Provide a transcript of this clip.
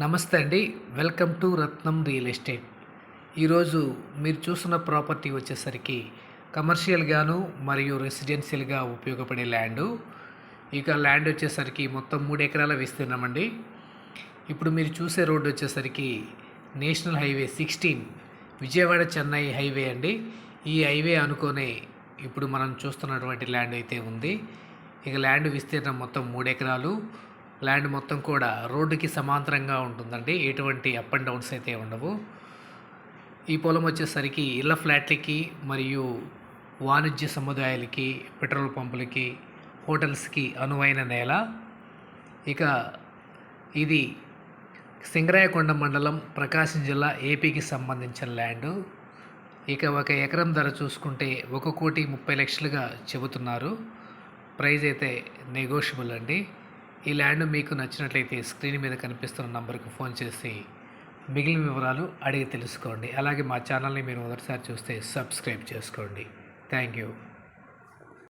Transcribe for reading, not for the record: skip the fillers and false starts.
నమస్తే అండి. Welcome to Ratnam real estate. ఈరోజు మీరు చూస్తున్న ప్రాపర్టీ వచ్చేసరికి కమర్షియల్గాను మరియు రెసిడెన్షియల్గా ఉపయోగపడే ల్యాండు. ఇక ల్యాండ్ వచ్చేసరికి మొత్తం 3 ఎకరాల విస్తీర్ణం అండి. ఇప్పుడు మీరు చూసే రోడ్డు వచ్చేసరికి national highway 16 Vijayawada Chennai highway అండి. ఈ హైవే అనుకోనే ఇప్పుడు మనం చూస్తున్నటువంటి ల్యాండ్ అయితే ఉంది. ఇక ల్యాండ్ విస్తీర్ణం మొత్తం 3 ఎకరాలు. ల్యాండ్ మొత్తం కూడా రోడ్డుకి సమాంతరంగా ఉంటుందండి. ఎటువంటి అప్ అండ్ డౌన్స్ అయితే ఉండవు. ఈ పొలం వచ్చేసరికి ఇళ్ల ఫ్లాట్లకి మరియు వాణిజ్య సముదాయాలకి, పెట్రోల్ పంపులకి, హోటల్స్కి అనువైన నేల. ఇక ఇది సింగరాయకొండ మండలం, ప్రకాశం జిల్లా, ఏపీకి సంబంధించిన ల్యాండు. ఇక 1 ఎకరం ధర చూసుకుంటే 1,30,00,000గా చెబుతున్నారు. ప్రైస్ అయితే నెగోషియబుల్ అండి. ఈ ల్యాండ్ మీకు నచ్చినట్లయితే స్క్రీన్ మీద కనిపిస్తున్న నంబర్కి ఫోన్ చేసి మిగిలిన వివరాలు అడిగి తెలుసుకోండి. అలాగే మా ఛానల్ని మీరు మొదటిసారి చూస్తే సబ్స్క్రైబ్ చేసుకోండి. Thank you.